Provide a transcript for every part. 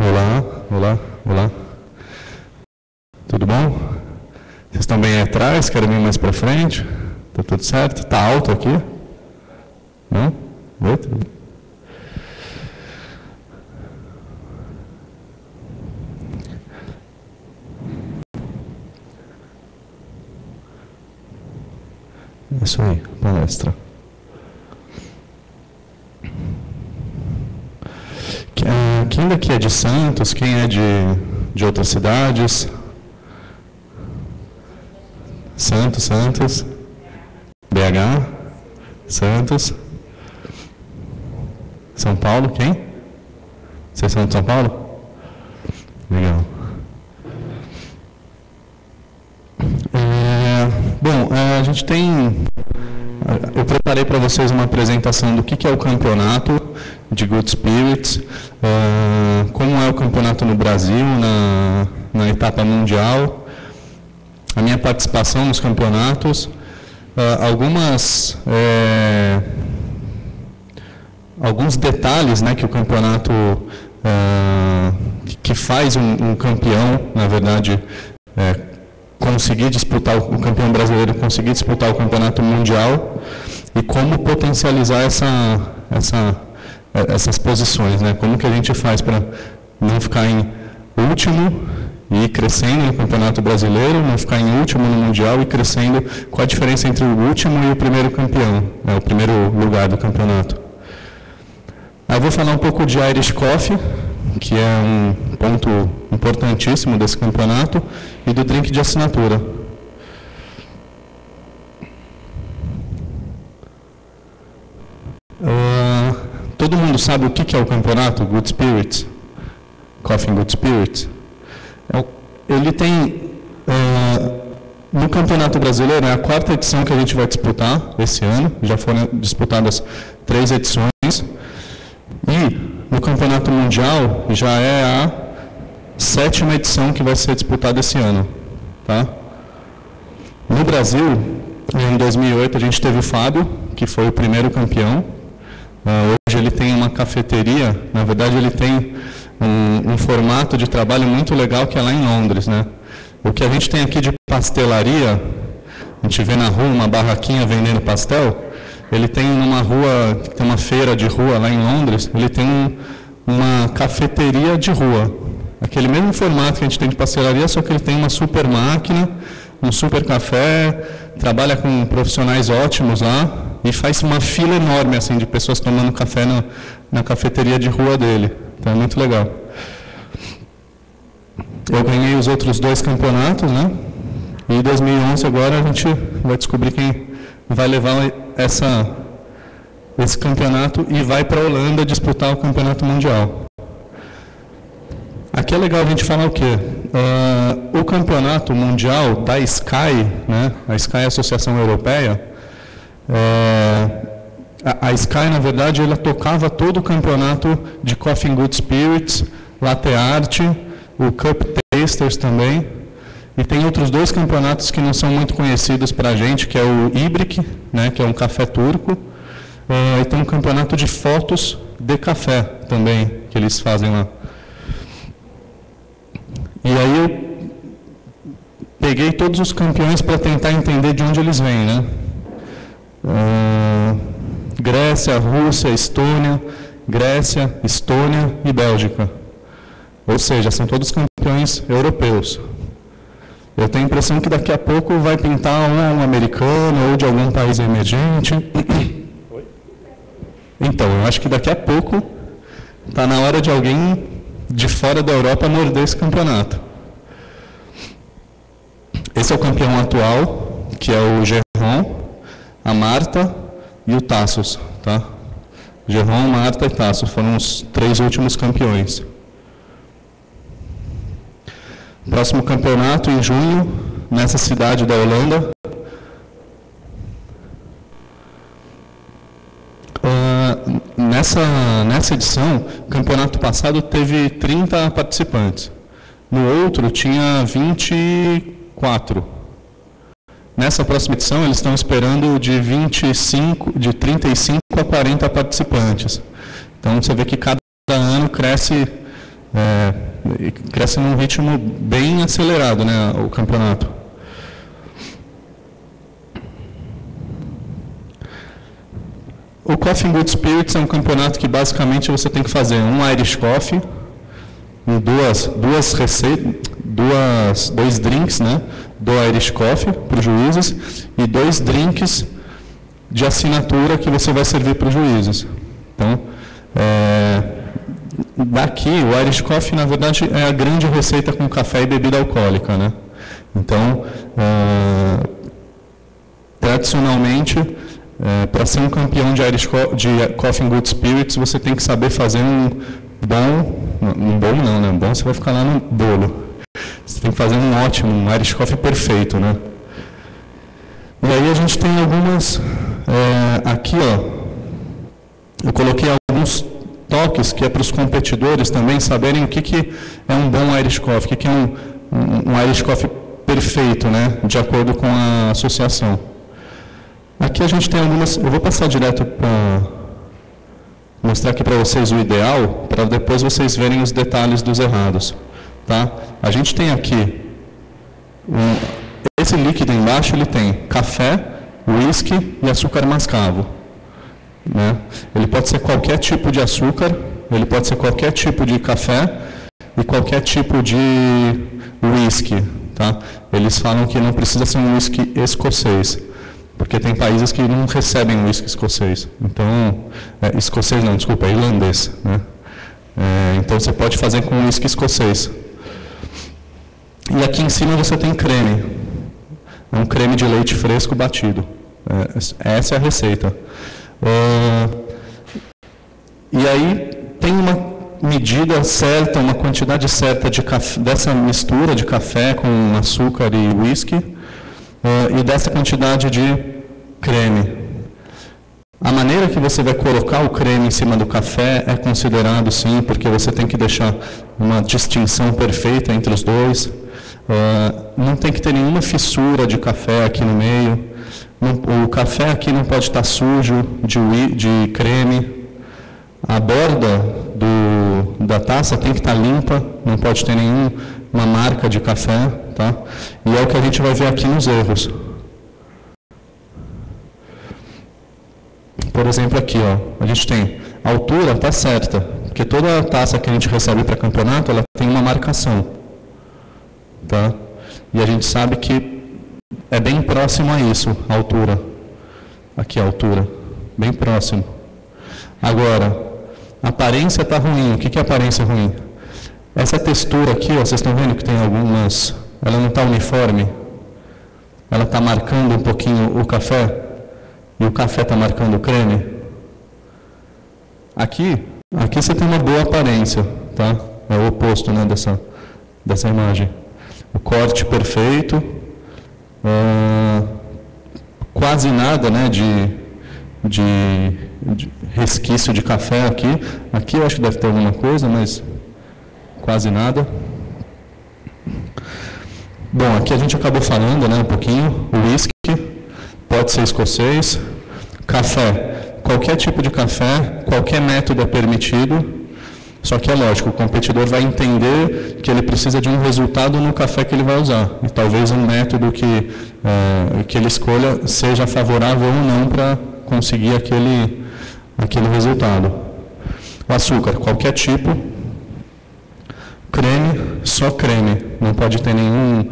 Olá, olá, olá. Tudo bom? Vocês estão bem aí atrás? Querem vir mais para frente? Tá tudo certo? Tá alto aqui? Não? Outro? Isso aí, palestra. Quem daqui é de Santos? Quem é de outras cidades? Santos. BH? Santos? São Paulo? Quem? Vocês são de São Paulo? Legal. A gente tem... Eu preparei para vocês uma apresentação do que é o campeonato de Good Spirits, como é o campeonato no Brasil, na etapa mundial, a minha participação nos campeonatos, alguns detalhes, né, que o campeonato que faz um campeão, na verdade, conseguir disputar, o campeão brasileiro conseguir disputar o campeonato mundial e como potencializar essas posições, né? Como que a gente faz para não ficar em último e ir crescendo no campeonato brasileiro, não ficar em último no mundial e crescendo, qual a diferença entre o último e o primeiro campeão, né? O primeiro lugar do campeonato. Aí eu vou falar um pouco de Irish Coffee, que é um ponto importantíssimo desse campeonato, e do drink de assinatura. Todo mundo sabe o que é o campeonato Good Spirits? Coffee Good Spirits? Ele tem, no Campeonato Brasileiro, é a 4ª edição que a gente vai disputar esse ano, já foram disputadas 3 edições, e no Campeonato Mundial já é a 7ª edição que vai ser disputada esse ano. Tá? No Brasil, em 2008, a gente teve o Fábio, que foi o primeiro campeão. Hoje ele tem uma cafeteria, na verdade ele tem um formato de trabalho muito legal que é lá em Londres, né? O que a gente tem aqui de pastelaria, a gente vê na rua uma barraquinha vendendo pastel, ele tem numa rua, tem uma feira de rua lá em Londres, ele tem uma cafeteria de rua. Aquele mesmo formato que a gente tem de pastelaria, só que ele tem uma super máquina, um super café, trabalha com profissionais ótimos lá e faz uma fila enorme assim, de pessoas tomando café na cafeteria de rua dele. Então é muito legal. Eu ganhei os outros 2 campeonatos, né? E em 2011 agora a gente vai descobrir quem vai levar esse campeonato e vai para a Holanda disputar o campeonato mundial. Aqui é legal a gente falar o quê? O campeonato mundial da Sky, né? A Sky é a Associação Europeia, a Sky, na verdade, ela tocava todo o campeonato de Coffee Good Spirits, Latte Art, o Cup Tasters também, e tem outros 2 campeonatos que não são muito conhecidos para a gente, que é o Ibrick, né? Que é um café turco, e tem um campeonato de fotos de café também, que eles fazem lá. E aí eu peguei todos os campeões para tentar entender de onde eles vêm, né? Grécia, Rússia, Estônia, e Bélgica. Ou seja, são todos campeões europeus. Eu tenho a impressão que daqui a pouco vai pintar um americano ou de algum país emergente. Então, eu acho que daqui a pouco está na hora de alguém de fora da Europa morder esse campeonato. Esse é o campeão atual, que é o Geron, a Marta e o Tassos. Tá? Geron, Marta e Tassos foram os 3 últimos campeões. Próximo campeonato em junho, nessa cidade da Holanda. Nessa edição, o campeonato passado teve 30 participantes. No outro tinha 24. Nessa próxima edição, eles estão esperando de 35 a 40 participantes. Então, você vê que cada ano cresce cresce num ritmo bem acelerado, né, o campeonato. O Coffee and Good Spirits é um campeonato que basicamente você tem que fazer um Irish Coffee, dois drinks, né, do Irish Coffee para os juízes e 2 drinks de assinatura que você vai servir para os juízes. Então, daqui, o Irish Coffee, na verdade, é a grande receita com café e bebida alcoólica, né? Então, tradicionalmente, para ser um campeão de Coffee and Good Spirits, você tem que saber fazer um bom você vai ficar lá no bolo. Você tem que fazer um ótimo, um Irish Coffee perfeito, né? E aí a gente tem algumas, aqui, ó, eu coloquei alguns toques que é para os competidores também saberem o que é um bom Irish Coffee, o que é um Irish Coffee perfeito, né, de acordo com a associação. Aqui a gente tem algumas, eu vou passar direto para mostrar aqui para vocês o ideal, para depois vocês verem os detalhes dos errados. Tá? A gente tem aqui, esse líquido embaixo, ele tem café, whisky e açúcar mascavo. Né? Ele pode ser qualquer tipo de açúcar, ele pode ser qualquer tipo de café e qualquer tipo de whisky. Tá? Eles falam que não precisa ser um whisky escocês, porque tem países que não recebem whisky escocês. Então, escocês não, desculpa, é irlandês. Né? Então você pode fazer com whisky escocês. E aqui em cima você tem creme. É um creme de leite fresco batido. Essa é a receita. E aí tem uma medida certa, uma quantidade certa de café, dessa mistura de café com açúcar e whisky, e dessa quantidade de creme. A maneira que você vai colocar o creme em cima do café é considerado, sim, porque você tem que deixar uma distinção perfeita entre os dois. Não tem que ter nenhuma fissura de café aqui no meio. O café aqui não pode estar sujo de creme. A borda da taça tem que estar limpa, não pode ter nenhuma marca de café. Tá? E é o que a gente vai ver aqui nos erros. Por exemplo, aqui, ó, a gente tem a altura, está certa, porque toda taça que a gente recebe para campeonato, ela tem uma marcação. Tá? E a gente sabe que é bem próximo a isso, a altura. Aqui a altura, bem próximo. Agora, a aparência está ruim. O que é aparência ruim? Essa textura aqui, ó, vocês estão vendo que tem algumas... Ela não está uniforme. Ela está marcando um pouquinho o café. E o café está marcando o creme. Aqui você tem uma boa aparência. Tá? É o oposto, né, dessa imagem. O corte perfeito. Quase nada, né, de resquício de café aqui. Aqui eu acho que deve ter alguma coisa, mas quase nada. Bom, aqui a gente acabou falando, né, um pouquinho. O whisky pode ser escocês. Café, qualquer tipo de café, qualquer método é permitido. Só que é lógico, o competidor vai entender que ele precisa de um resultado no café que ele vai usar. E talvez um método que ele escolha seja favorável ou não para conseguir aquele resultado. O açúcar, qualquer tipo. Creme, só creme. Não pode ter nenhum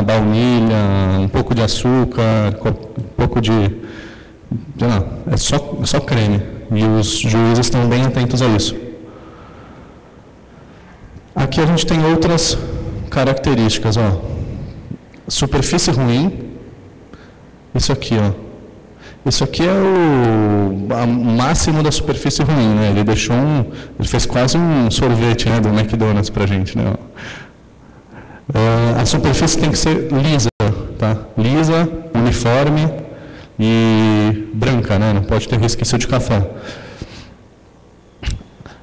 baunilha, um pouco de açúcar, um pouco de... sei lá, é só creme. E os juízes estão bem atentos a isso. Aqui a gente tem outras características, ó. Superfície ruim. Isso aqui, ó. Isso aqui é o máximo da superfície ruim, né? Ele fez quase um sorvete, né, do McDonald's pra gente, né? A superfície tem que ser lisa, tá? Lisa, uniforme e branca, né? Não pode ter resquício de café.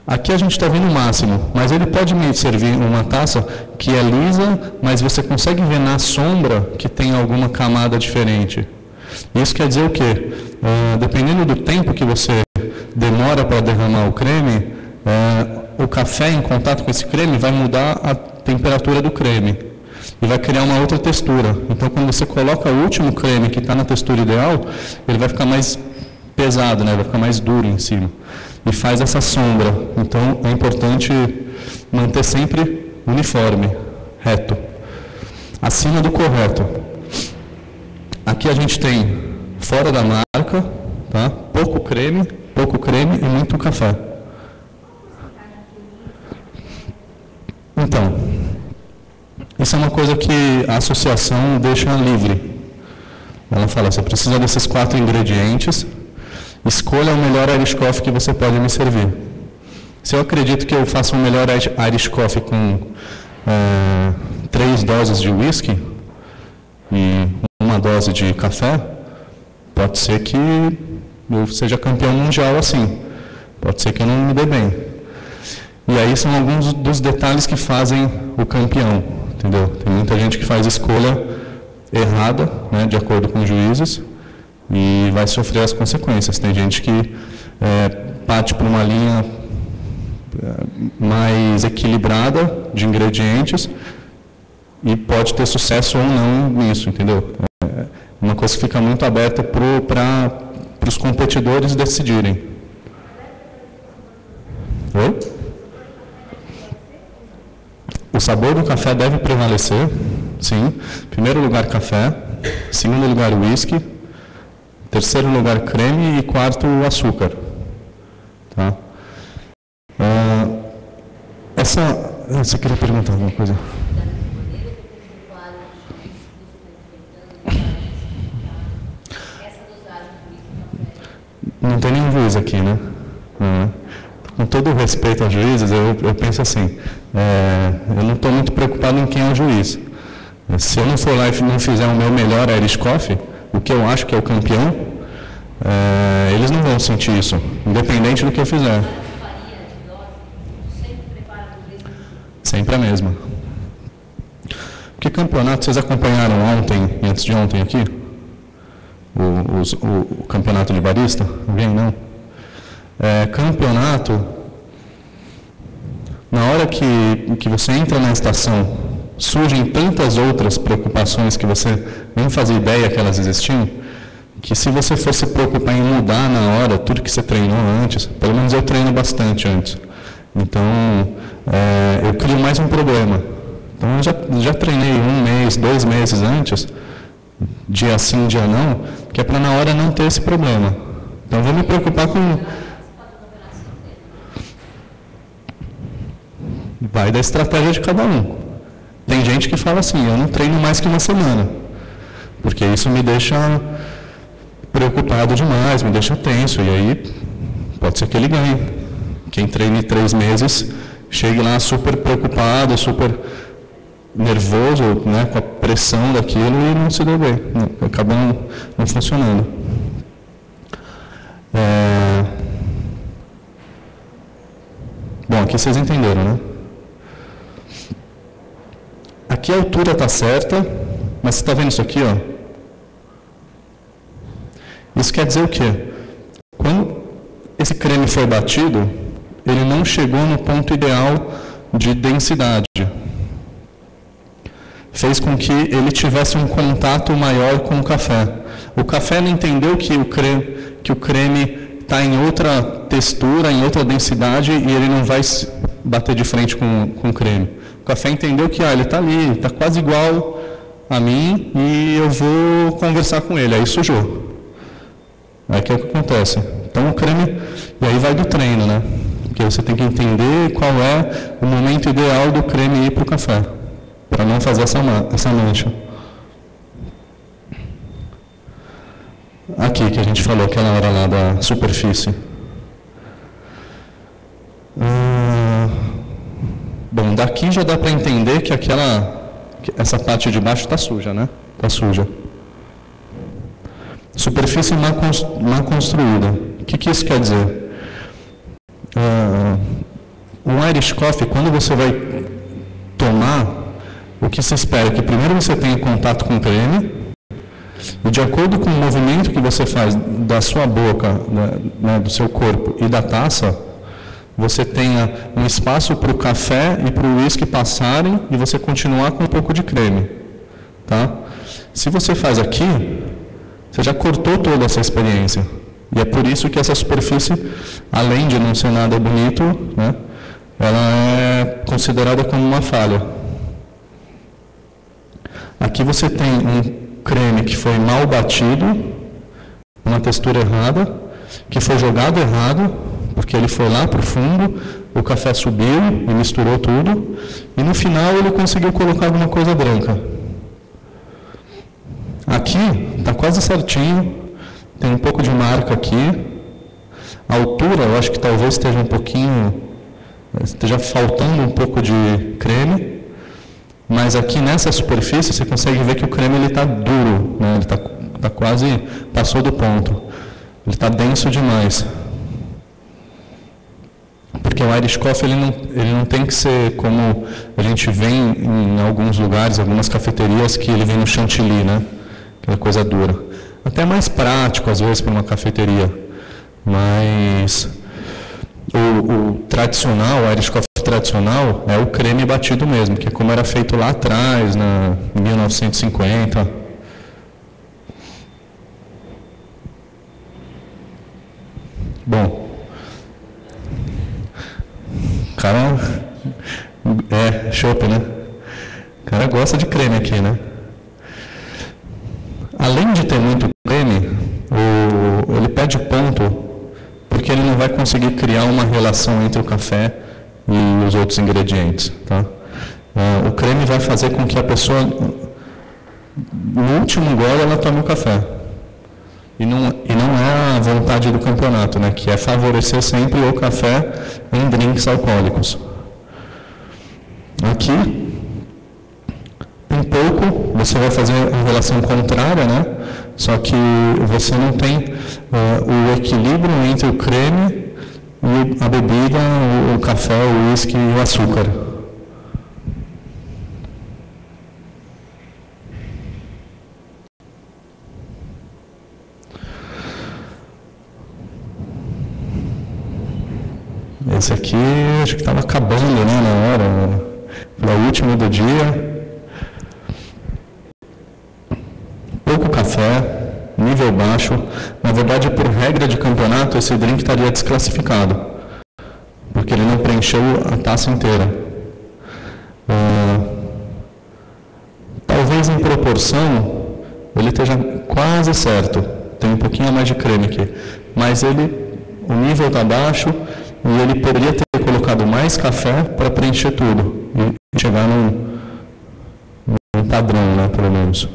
Aqui a gente está vendo o máximo, mas ele pode me servir uma taça que é lisa, mas você consegue ver na sombra que tem alguma camada diferente. Isso quer dizer o quê? Dependendo do tempo que você demora para derramar o creme, o café em contato com esse creme vai mudar a temperatura do creme e vai criar uma outra textura. Então, quando você coloca o último creme que está na textura ideal, ele vai ficar mais pesado, né? Vai ficar mais duro em cima. E faz essa sombra. Então, é importante manter sempre uniforme, reto, acima do correto. Aqui a gente tem fora da marca, tá? Pouco creme e muito café. Então, isso é uma coisa que a associação deixa livre. Ela fala, você precisa desses 4 ingredientes, escolha o melhor Irish Coffee que você pode me servir. Se eu acredito que eu faço um melhor Irish Coffee com 3 doses de whisky e 1 dose de café, pode ser que eu seja campeão mundial assim. Pode ser que eu não me dê bem. E aí são alguns dos detalhes que fazem o campeão, entendeu? Tem muita gente que faz escolha errada, né, de acordo com os juízes, e vai sofrer as consequências. Tem gente que parte por uma linha mais equilibrada de ingredientes e pode ter sucesso ou não nisso, entendeu? É uma coisa que fica muito aberta para os competidores decidirem. Oi? O sabor do café deve prevalecer, sim. Em primeiro lugar, café. Em segundo lugar, whisky. Em terceiro lugar, creme. E quarto, açúcar. Tá? Você queria perguntar alguma coisa? Não tem nenhum juiz aqui, né? Com todo o respeito aos juízes, eu penso assim, eu não estou muito preocupado em quem é o juiz. Se eu não for lá e não fizer o meu melhor Irish Coffee, o que eu acho que é o campeão, eles não vão sentir isso, independente do que eu fizer. Sempre a mesma. Porque campeonato, vocês acompanharam ontem e antes de ontem aqui? O campeonato de barista? Alguém não? Campeonato, na hora que você entra na estação, surgem tantas outras preocupações que você nem fazia ideia que elas existiam, que se você fosse se preocupar em mudar na hora tudo que você treinou antes, pelo menos eu treino bastante antes, então eu crio mais um problema. Então eu já treinei 1 mês, 2 meses antes, dia sim, dia não, que é para na hora não ter esse problema. Então eu vou me preocupar com... Vai da estratégia de cada um. Tem gente que fala assim, eu não treino mais que 1 semana, porque isso me deixa preocupado demais, me deixa tenso, e aí pode ser que ele ganhe. Quem treine 3 meses, chegue lá super preocupado, super nervoso, né, com a pressão daquilo e não se deu bem, acaba não funcionando. Bom, aqui vocês entenderam, né? Aqui a altura está certa, mas você está vendo isso aqui, ó? Isso quer dizer o quê? Quando esse creme foi batido, ele não chegou no ponto ideal de densidade. Fez com que ele tivesse um contato maior com o café. O café não entendeu que o creme está em outra textura, em outra densidade, e ele não vai bater de frente com o creme. O café entendeu que ele está ali, está quase igual a mim, e eu vou conversar com ele. Aí sujou. Aí que é o que acontece. Então o creme, e aí vai do treino, né? Porque você tem que entender qual é o momento ideal do creme ir para o café, para não fazer essa mancha. Aqui que a gente falou, aquela hora lá da superfície. Bom, daqui já dá para entender que essa parte de baixo está suja, né? Está suja. Superfície mal construída. O que isso quer dizer? Um Irish Coffee, quando você vai tomar, o que se espera é que primeiro você tenha contato com o creme, e de acordo com o movimento que você faz da sua boca, né, do seu corpo e da taça, você tenha um espaço para o café e para o uísque passarem e você continuar com um pouco de creme. Tá? Se você faz aqui, você já cortou toda essa experiência. E é por isso que essa superfície, além de não ser nada bonito, né, ela é considerada como uma falha. Aqui você tem um creme que foi mal batido, uma textura errada, que foi jogado errado, porque ele foi lá para o fundo, o café subiu e misturou tudo, e no final ele conseguiu colocar alguma coisa branca. Aqui está quase certinho, tem um pouco de marca aqui. A altura, eu acho que talvez esteja um pouquinho, esteja faltando um pouco de creme, mas aqui nessa superfície você consegue ver que o creme está duro, né? Ele tá quase, passou do ponto. Ele está denso demais. Porque o Irish Coffee ele não tem que ser como a gente vê em alguns lugares, algumas cafeterias, que ele vem no chantilly, né? Aquela coisa dura. Até mais prático, às vezes, para uma cafeteria. Mas o tradicional, o Irish Coffee tradicional, é o creme batido mesmo, que é como era feito lá atrás, em 1950. Bom, o cara chopp, né? O cara gosta de creme aqui, né? Além de ter muito creme, ele pede ponto, porque ele não vai conseguir criar uma relação entre o café e os outros ingredientes. Tá? O creme vai fazer com que a pessoa, no último gole, ela tome o café. E não é a vontade do campeonato, né? Que é favorecer sempre o café em drinks alcoólicos. Aqui, um pouco, você vai fazer a relação contrária, né? Só que você não tem o equilíbrio entre o creme e a bebida, o café, o uísque e o açúcar. Esse aqui, acho que estava acabando, né, na hora, para o último do dia. Pouco café, nível baixo. Na verdade, por regra de campeonato, esse drink estaria desclassificado, porque ele não preencheu a taça inteira. Talvez em proporção, ele esteja quase certo. Tem um pouquinho a mais de creme aqui. Mas o nível está baixo e ele poderia ter colocado mais café para preencher tudo e chegar num padrão, né, pelo menos.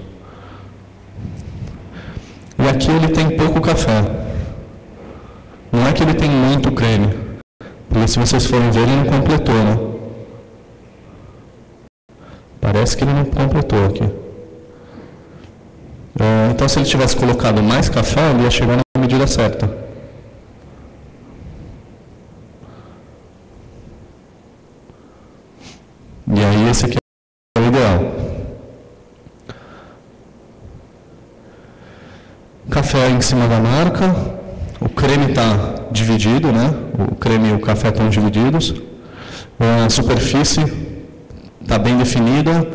E aqui ele tem pouco café. Não é que ele tem muito creme. Porque se vocês forem ver, ele não completou, né? Parece que ele não completou aqui. Então, se ele tivesse colocado mais café, ele ia chegar na medida certa. E aí, esse aqui é o ideal. Café em cima da marca, o creme está dividido, né? O creme e o café estão divididos. A superfície está bem definida,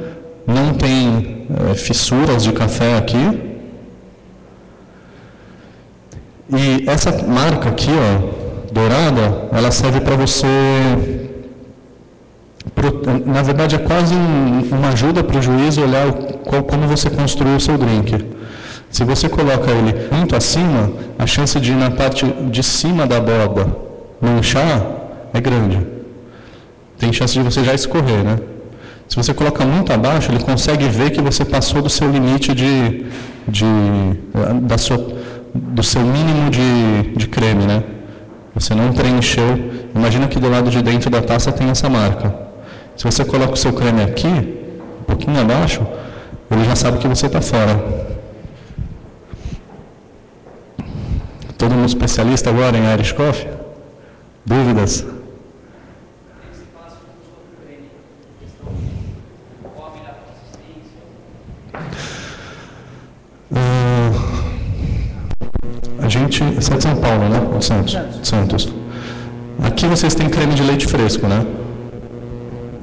não tem fissuras de café aqui. E essa marca aqui, ó, dourada, ela serve para você... Na verdade, é quase uma ajuda para o juiz olhar como você construiu o seu drink. Se você coloca ele muito acima, a chance de ir na parte de cima da borda manchar é grande. Tem chance de você já escorrer, né? Se você coloca muito abaixo, ele consegue ver que você passou do seu limite do seu mínimo de creme, né? Você não preencheu. Imagina que do lado de dentro da taça tem essa marca. Se você coloca o seu creme aqui, um pouquinho abaixo, ele já sabe que você está fora. Todo mundo especialista agora em Irish Coffee? Dúvidas? A gente... Você é de São Paulo, né? Santos. Aqui vocês têm creme de leite fresco, né?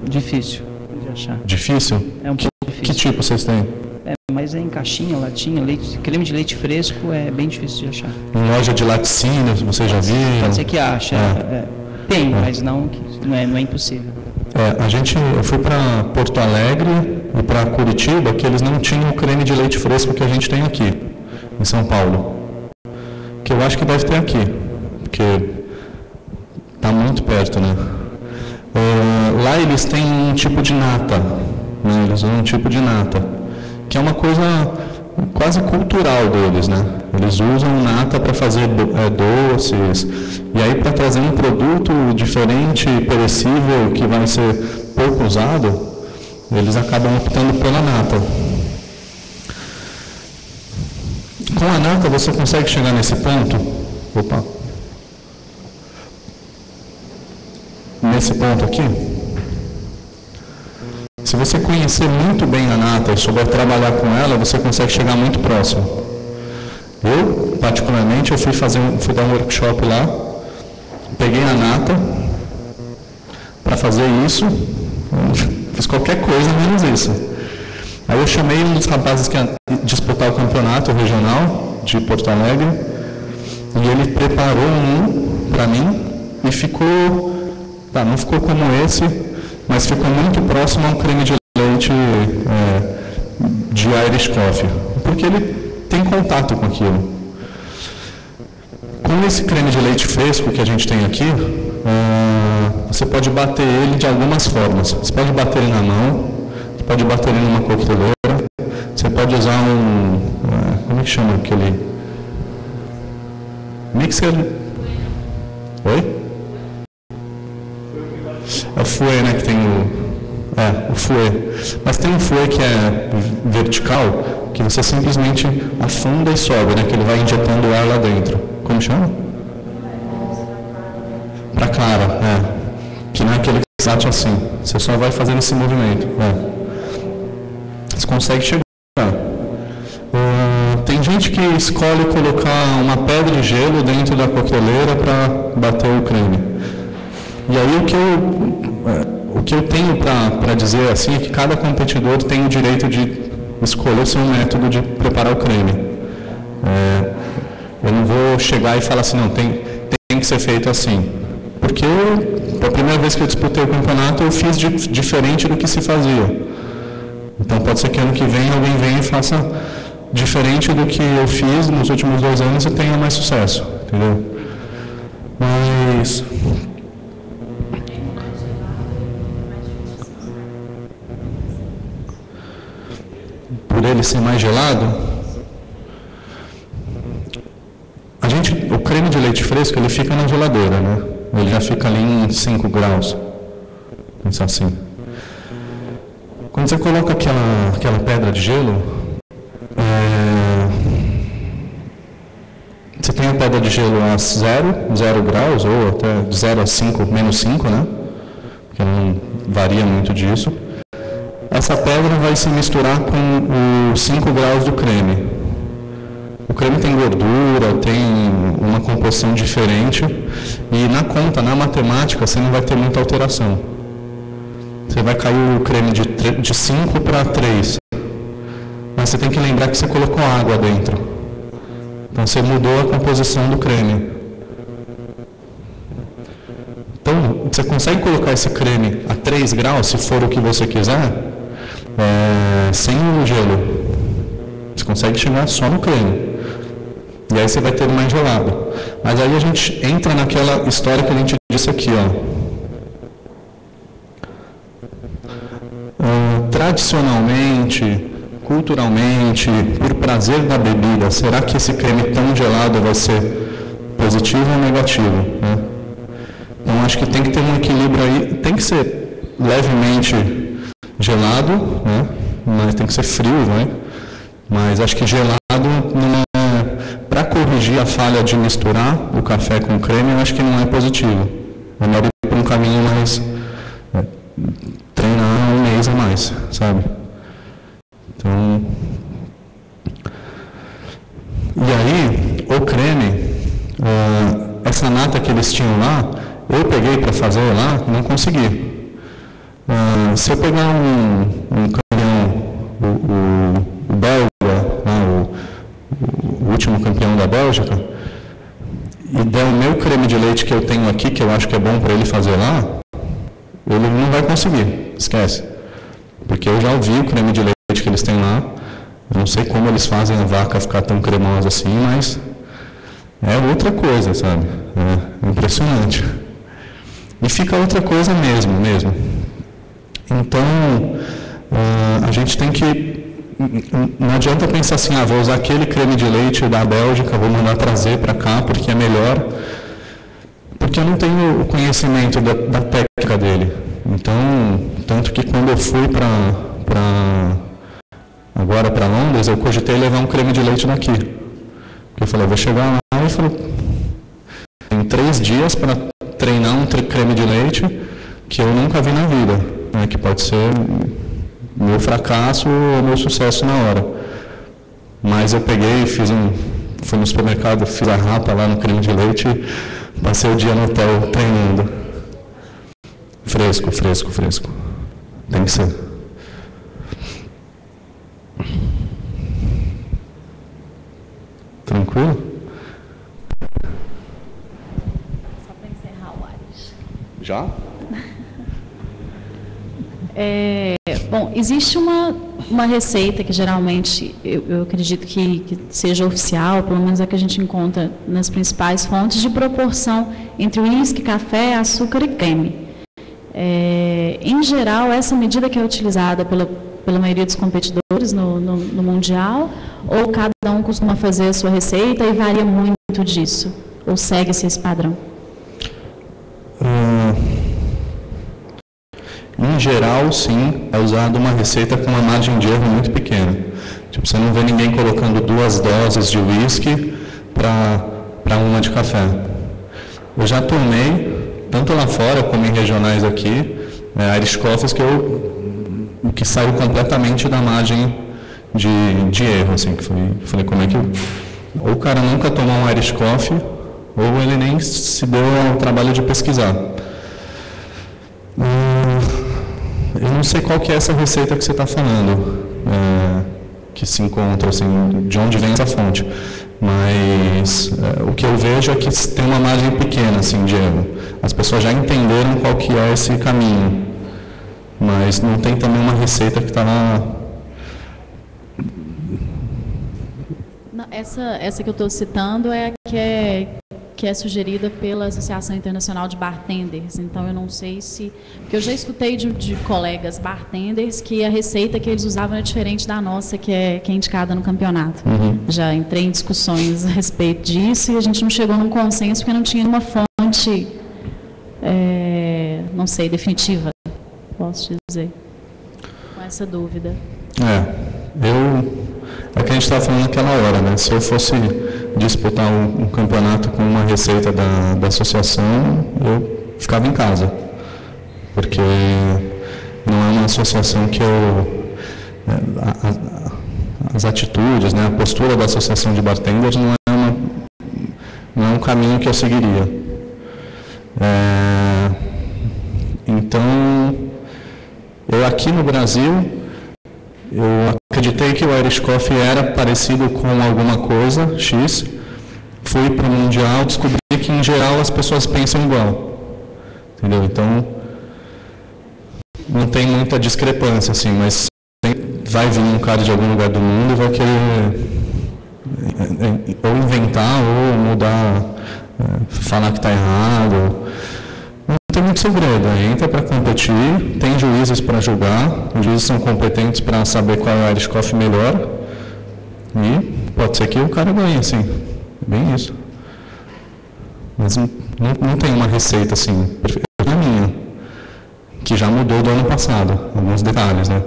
Difícil de achar. Difícil? É um pouco difícil. Que tipo vocês têm? Mas é em caixinha, latinha, creme de leite fresco é bem difícil de achar. Em loja de laticínios, vocês já viram? Pode ser que acha. Tem, mas não é impossível. Eu fui para Porto Alegre e para Curitiba, que eles não tinham o creme de leite fresco que a gente tem aqui, em São Paulo. Que eu acho que deve ter aqui, porque está muito perto, né? Lá eles têm um tipo de nata, né? Eles usam um tipo de nata, que é uma coisa quase cultural deles, né? Eles usam nata para fazer doces, e aí para trazer um produto diferente, perecível, que vai ser pouco usado, eles acabam optando pela nata. Com a nata você consegue chegar nesse ponto? Opa! Nesse ponto aqui? Se você conhecer muito bem a nata e souber trabalhar com ela, você consegue chegar muito próximo. Eu, particularmente, fui dar um workshop lá, peguei a nata para fazer isso, fiz qualquer coisa menos isso. Aí eu chamei um dos rapazes que ia disputar o campeonato regional de Porto Alegre, e ele preparou um para mim e ficou, não ficou como esse, mas ficou muito próximo a um creme de leite de Irish Coffee, porque ele tem contato com aquilo. Com esse creme de leite fresco que a gente tem aqui, você pode bater ele de algumas formas. Você pode bater ele na mão, você pode bater ele numa coqueteleira, você pode usar como é que chama aquele? Mixer? Oi? É o fouet, né, que tem o fouet. Mas tem um fouet que é vertical, que você simplesmente afunda e sobe, né, que ele vai injetando ar lá dentro. Como chama? Para clara, que não é aquele que bate assim. Você só vai fazendo esse movimento. Você consegue chegar. Tem gente que escolhe colocar uma pedra de gelo dentro da coqueteleira para bater o creme. E aí o que eu tenho para dizer assim é que cada competidor tem o direito de escolher o seu método de preparar o creme. Eu não vou chegar e falar assim, não, tem que ser feito assim. Porque a primeira vez que eu disputei o campeonato eu fiz diferente do que se fazia. Então pode ser que ano que vem alguém venha e faça diferente do que eu fiz nos últimos 2 anos e tenha mais sucesso, entendeu? Mas por ele ser mais gelado, o creme de leite fresco ele fica na geladeira, né? Ele já fica ali em 5 graus. Pensa assim. Quando você coloca aquela pedra de gelo, você tem a pedra de gelo a 0 graus, ou até de 0 a 5, menos 5, né? Porque não varia muito disso. Essa pedra vai se misturar com os 5 graus do creme. O creme tem gordura, tem uma composição diferente, e na conta, na matemática, você não vai ter muita alteração. Você vai cair o creme de 5 para 3. Mas você tem que lembrar que você colocou água dentro. Então você mudou a composição do creme. Então você consegue colocar esse creme a 3 graus, se for o que você quiser, sem o gelo. Você consegue chegar só no creme. E aí você vai ter mais gelado. Mas aí a gente entra naquela história que a gente disse aqui, tradicionalmente, culturalmente, por prazer da bebida, será que esse creme tão gelado vai ser positivo ou negativo? Né? Então acho que tem que ter um equilíbrio aí, tem que ser levemente gelado, né? Mas tem que ser frio, né? Mas acho que gelado, para corrigir a falha de misturar o café com o creme, eu acho que não é positivo. É melhor ir por um caminho mais, treinar 1 mês a mais, sabe? Então, e aí, o creme, essa nata que eles tinham lá, Eu peguei para fazer lá, não consegui. Se eu pegar um campeão, o belga, né, o último campeão da Bélgica, e der o meu creme de leite que eu tenho aqui, que eu acho que é bom para ele fazer lá, ele não vai conseguir, esquece. Porque eu já ouvi o creme de leite que eles têm lá, eu não sei como eles fazem a vaca ficar tão cremosa assim, mas é outra coisa, sabe? É impressionante. E fica outra coisa mesmo. Então, a gente tem que... Não adianta pensar assim, vou usar aquele creme de leite da Bélgica, vou mandar trazer para cá porque é melhor, porque eu não tenho o conhecimento da técnica dele. Então, tanto que quando eu fui agora para Londres, eu cogitei levar um creme de leite daqui. Porque eu falei, vou chegar lá e falei, tem 3 dias para treinar um creme de leite que eu nunca vi na vida, né, que pode ser meu fracasso ou meu sucesso na hora. Mas eu peguei, fui no supermercado, fiz a rapa lá no creme de leite, passei o dia no hotel treinando. Fresco. Tem que ser. Tranquilo? Só para encerrar o Ares. Já? Bom, existe uma receita que geralmente eu acredito que seja oficial, pelo menos é que a gente encontra nas principais fontes, de proporção entre uísque, café, açúcar e creme. Em geral, essa medida que é utilizada pela maioria dos competidores no Mundial, ou cada um costuma fazer a sua receita e varia muito disso? Ou segue-se esse padrão? Em geral, sim, é usada uma receita com uma margem de erro muito pequena. Tipo, você não vê ninguém colocando 2 doses de uísque para uma de café. Eu já tomei, tanto lá fora como em regionais aqui, Irish Coffees que saiu completamente da margem de erro. Assim, que falei, como é que... Ou o cara nunca tomou um Irish Coffee, ou ele nem se deu ao trabalho de pesquisar. Eu não sei qual que é essa receita que você está falando, que se encontra, assim, de onde vem essa fonte. Mas o que eu vejo é que tem uma margem pequena, assim, de erro. As pessoas já entenderam qual que é esse caminho, mas não tem também uma receita que está lá. Essa que eu estou citando é a que é sugerida pela Associação Internacional de Bartenders. Então, eu não sei se... Porque eu já escutei de colegas bartenders que a receita que eles usavam é diferente da nossa, que é indicada no campeonato. Já entrei em discussões a respeito disso e a gente não chegou num consenso porque não tinha uma fonte, não sei, definitiva, posso dizer, com essa dúvida. É o que a gente estava falando naquela hora, né? Se eu fosse disputar um campeonato com uma receita da associação, eu ficava em casa. Porque não é uma associação que as atitudes, né, a postura da associação de bartenders não é um caminho que eu seguiria. Então, eu aqui no Brasil, eu acreditei que o Irish Coffee era parecido com alguma coisa, X. Fui para o Mundial, descobri que, em geral, as pessoas pensam igual. Entendeu? Então, não tem muita discrepância, assim, mas vai vir um cara de algum lugar do mundo e vai querer ou inventar ou mudar, falar que está errado. Não tem muito segredo, entra para competir, tem juízes para julgar, os juízes são competentes para saber qual é o Irish Coffee melhor, e pode ser que o cara ganhe, assim, bem isso. Mas não tem uma receita, assim, perfeita minha, que já mudou do ano passado, alguns detalhes, né?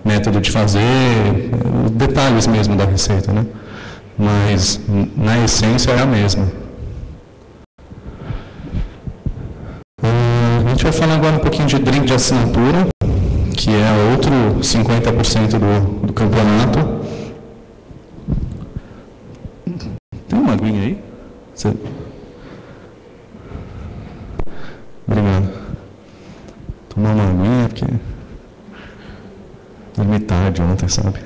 Método de fazer, detalhes mesmo da receita, né? Mas, na essência, é a mesma. A gente vai falar agora um pouquinho de drink de assinatura, que é outro 50% do campeonato. Tem uma aguinha aí? Obrigado. Tomar uma aguinha, porque dormi tarde ontem, sabe?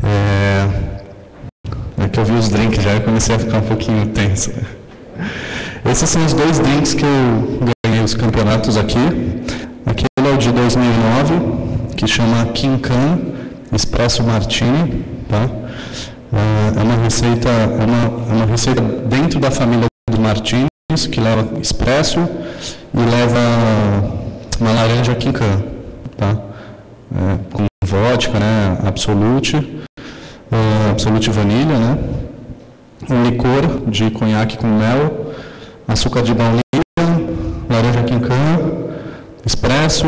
É que eu vi os drinks já e comecei a ficar um pouquinho tenso. Esses são os 2 drinks que eu ganhei os campeonatos aqui. Aquele é o de 2009, que chama Kinkan Espresso Martini, tá? É uma receita dentro da família dos martinis, que leva espresso e leva uma laranja Kinkan, tá? Com vodka, né? Absolute vanilha, né? Um licor de conhaque com mel, açúcar de baunilha, laranja Kinkan, espresso.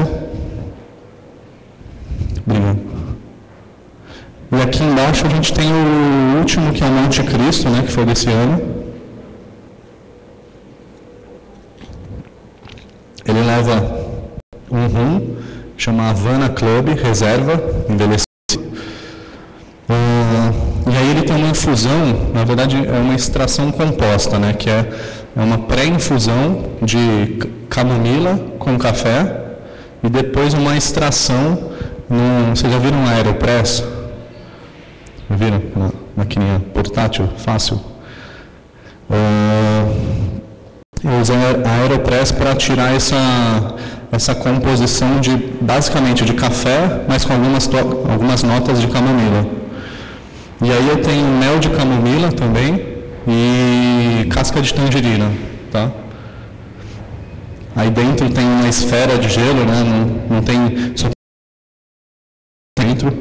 Obrigado. E aqui embaixo a gente tem o último, que é o Monte Cristo, né, que foi desse ano. Ele leva um rum, chama Havana Club, reserva, envelhecido. E aí ele tem uma infusão, na verdade é uma extração composta, né, que é uma pré-infusão de camomila com café e depois uma extração, vocês já viram um Aeropress? Já viram? Uma maquininha portátil, fácil. Eu usei a Aeropress para tirar essa composição basicamente de café, mas com algumas notas de camomila. E aí eu tenho mel de camomila também e casca de tangerina, tá? Aí dentro tem uma esfera de gelo, né? Não tem, só dentro.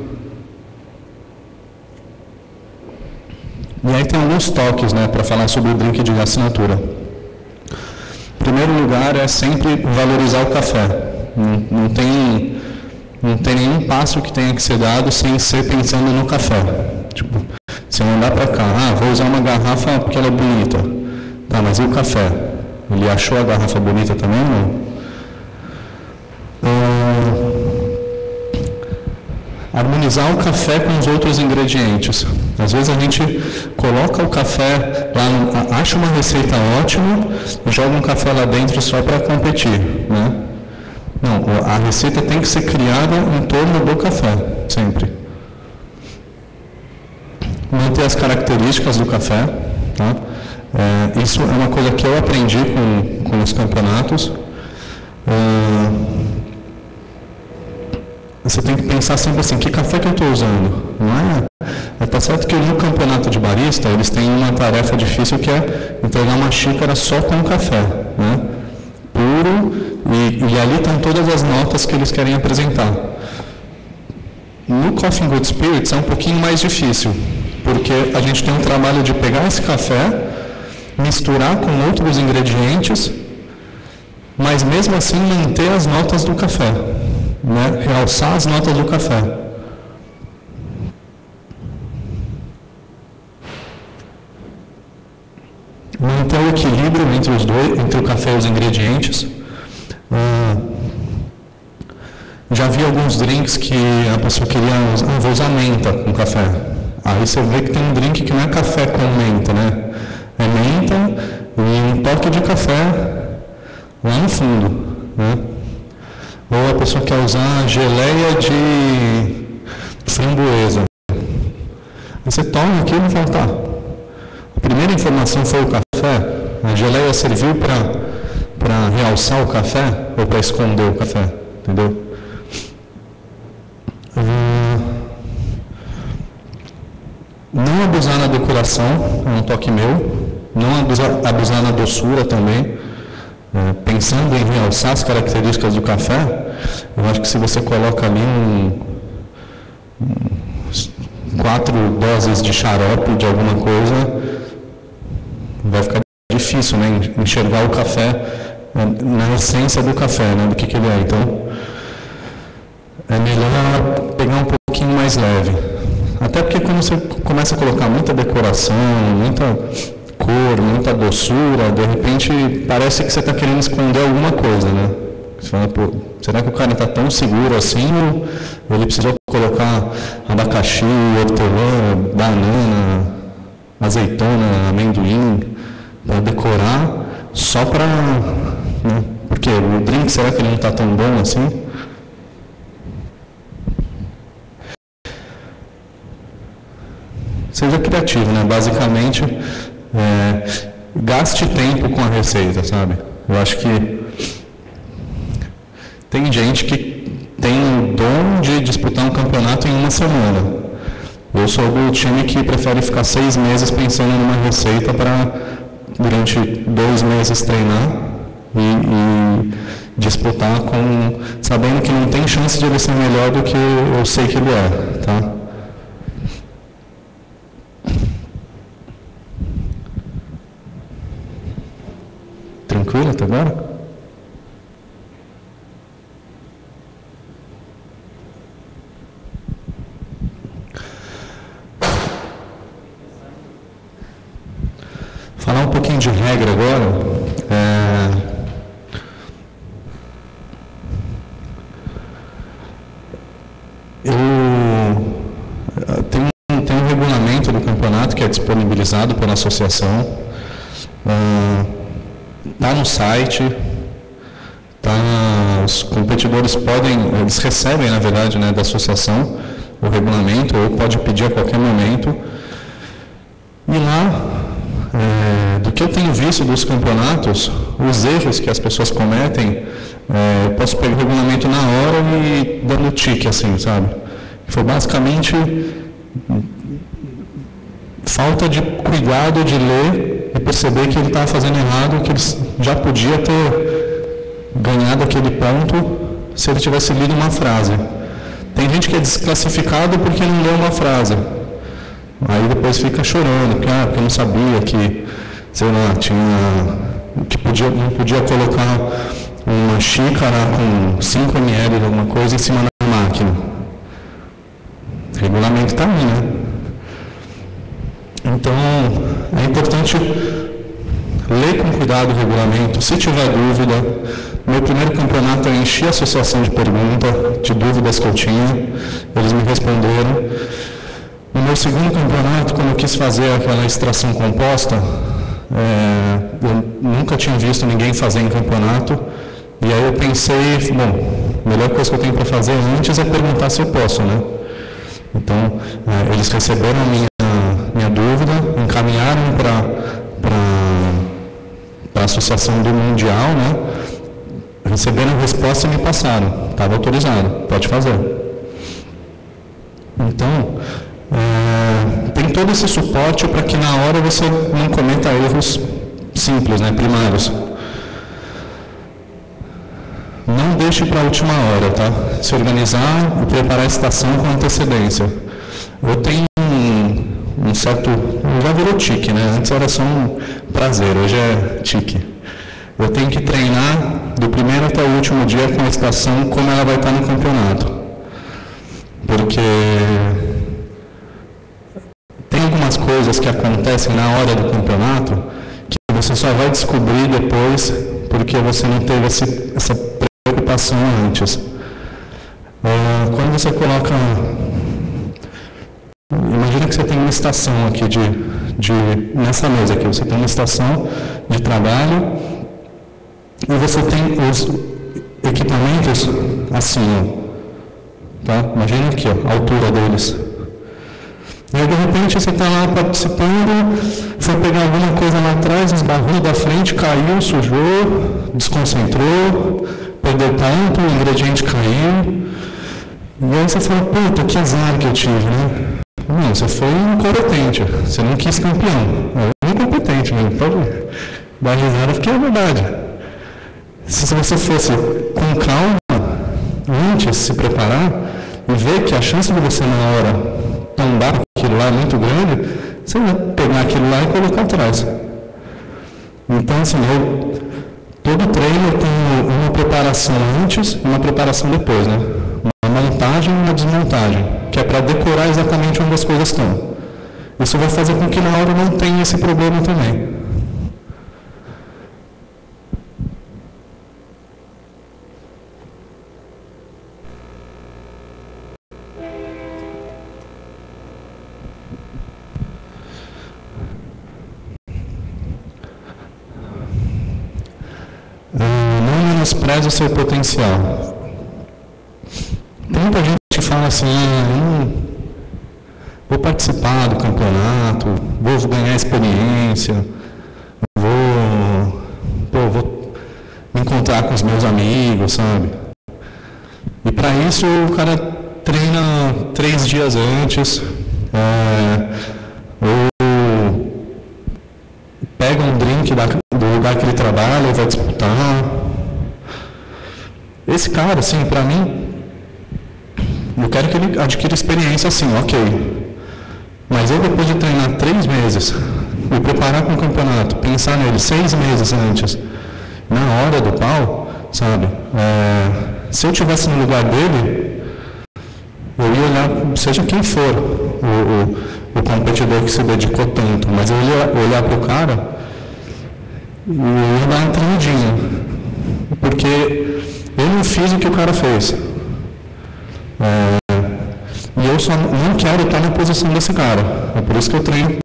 E aí tem alguns toques, né, para falar sobre o drink de assinatura. Em primeiro lugar, é sempre valorizar o café. Não tem nenhum passo que tenha que ser dado sem ser pensando no café. Tipo, se eu andar para cá, vou usar uma garrafa porque ela é bonita. Tá, mas e o café? Ele achou a garrafa bonita também ou não? Harmonizar o café com os outros ingredientes. Às vezes a gente coloca o café lá, acha uma receita ótima e joga um café lá dentro só para competir, né? Não, a receita tem que ser criada em torno do café, sempre. Manter as características do café, tá? Isso é uma coisa que eu aprendi com os campeonatos. Você tem que pensar sempre assim, que café que eu estou usando? Não é? Tá certo que no campeonato de barista, eles têm uma tarefa difícil que é entregar uma xícara só com café, né? Puro, e ali estão todas as notas que eles querem apresentar. No Coffee Good Spirits é um pouquinho mais difícil, porque a gente tem um trabalho de pegar esse café, misturar com outros ingredientes, mas mesmo assim manter as notas do café, né? Realçar as notas do café. Manter o equilíbrio entre os dois, entre o café e os ingredientes. Já vi alguns drinks que a pessoa queria vou usar menta com café. Aí você vê que tem um drink que não é café com menta, né? É menta e um toque de café lá no fundo, né? Ou a pessoa quer usar geleia de framboesa. Aí você toma aquilo e fala, tá. A primeira informação foi o café. A geleia serviu para realçar o café ou para esconder o café, entendeu? Não abusar na decoração, é um toque meu. Não abusar na doçura também. Pensando em realçar as características do café, eu acho que se você coloca ali 4 doses de xarope de alguma coisa, vai ficar difícil, né, enxergar o café na essência do café, né, do que ele é. Então, é melhor pegar um pouquinho mais leve. Até porque quando você começa a colocar muita decoração, muita cor, muita doçura, de repente parece que você está querendo esconder alguma coisa, né? Você fala, pô, será que o cara está tão seguro assim ou ele precisou colocar abacaxi, hortelã, banana, azeitona, amendoim para decorar, só para... Né, porque o drink, será que ele não está tão bom assim? Seja criativo, né? Basicamente, gaste tempo com a receita, sabe? Eu acho que tem gente que tem o dom de disputar um campeonato em uma semana. Eu sou do time que prefere ficar 6 meses pensando numa receita para, durante 2 meses, treinar e disputar sabendo que não tem chance de ele ser melhor do que eu sei que ele é, tá? Tranquilo até agora? Falar um pouquinho de regra agora. Tem um regulamento do campeonato que é disponibilizado pela associação. Está no site. Os competidores eles recebem, na verdade, né, da associação o regulamento, ou pode pedir a qualquer momento. E lá, do que eu tenho visto dos campeonatos, os erros que as pessoas cometem, eu posso pegar o regulamento na hora e dando tique, assim, sabe? Foi basicamente falta de cuidado de ler e perceber que ele estava fazendo errado, que ele já podia ter ganhado aquele ponto se ele tivesse lido uma frase. Tem gente que é desclassificado porque não leu uma frase. Aí depois fica chorando, porque eu não sabia que, sei lá, não podia colocar uma xícara com 5 ml de alguma coisa em cima da máquina. O regulamento está aí, né? Então, é importante ler com cuidado o regulamento. Se tiver dúvida, meu primeiro campeonato eu enchi a associação de perguntas, de dúvidas que eu tinha, eles me responderam. No meu segundo campeonato, quando eu quis fazer aquela extração composta, eu nunca tinha visto ninguém fazer em campeonato, e aí eu pensei, bom, a melhor coisa que eu tenho para fazer antes é perguntar se eu posso, né? Então, eles receberam a minha dúvida, encaminharam para a associação do Mundial, né? Receberam a resposta e me passaram, estava autorizado, pode fazer. Então, tem todo esse suporte para que na hora você não cometa erros simples, né, primários. Não deixe para a última hora, tá? Se organizar e preparar a estação com antecedência. Eu tenho um certo... Já virou tique, né? Antes era só um prazer, hoje é tique. Eu tenho que treinar do primeiro até o último dia com a estação como ela vai estar no campeonato. Porque tem algumas coisas que acontecem na hora do campeonato que você só vai descobrir depois porque você não teve essa preocupação antes. Quando você coloca... Imagina que você tem uma estação aqui nessa mesa aqui, você tem uma estação de trabalho e você tem os equipamentos assim, tá? Imagina aqui, ó, a altura deles. E aí, de repente, você está lá participando, foi pegar alguma coisa lá atrás, esbarrou da frente, caiu, sujou, desconcentrou, perdeu ponto, o ingrediente caiu. E aí você fala, puta, que azar que eu tive, né? Não, você foi incompetente, você não quis campeão. É incompetente mesmo, pode dar risada, porque é verdade. Se você fosse com calma, antes, se preparar, e ver que a chance de você na hora tombar aquilo lá é muito grande, você vai pegar aquilo lá e colocar atrás. Então, assim, todo treino eu tenho uma preparação antes e uma preparação depois, né? Uma montagem e uma desmontagem, que é para decorar exatamente onde as coisas estão. Isso vai fazer com que na hora não tenha esse problema também. menospreza o seu potencial. Tem muita gente que fala assim, vou participar do campeonato, vou ganhar experiência, vou me encontrar com os meus amigos, sabe? E para isso o cara treina 3 dias antes, ou pega um drink do lugar que ele trabalha e vai disputar. Esse cara, assim, para mim, eu quero que ele adquira experiência assim, ok. Mas eu, depois de treinar 3 meses, me preparar para um campeonato, pensar nele 6 meses antes, na hora do pau, sabe? Se eu estivesse no lugar dele, eu ia olhar, seja quem for, o competidor que se dedicou tanto, mas eu ia olhar para o cara e eu ia dar uma tremidinha, porque eu não fiz o que o cara fez. E eu só não quero estar na posição desse cara. É por isso que eu treino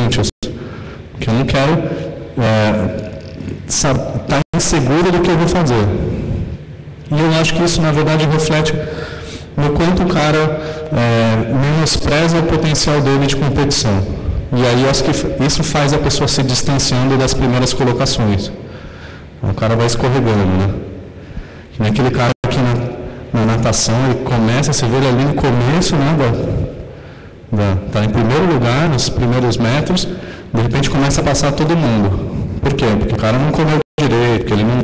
antes. Porque eu não quero estar inseguro do que eu vou fazer. E eu acho que isso, na verdade, reflete no quanto o cara menospreza o potencial dele de competição. E aí eu acho que isso faz a pessoa se distanciando das primeiras colocações. O cara vai escorregando, né? Que nem aquele cara que na natação, ele começa, você vê ele ali no começo, né, tá em primeiro lugar, nos primeiros metros, de repente começa a passar todo mundo. Por quê? Porque o cara não comeu direito, porque ele não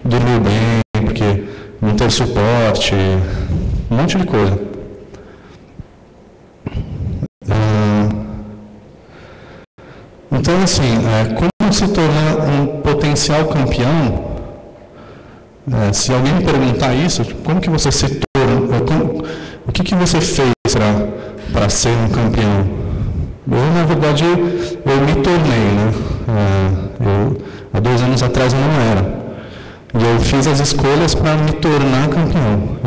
dormiu bem, porque não teve suporte, um monte de coisa. Então, assim, como se tornar um potencial campeão? Se alguém me perguntar isso, como que você se tornou, o que você fez para ser um campeão? Eu, na verdade, eu me tornei, né? Há 2 anos atrás eu não era. E eu fiz as escolhas para me tornar campeão.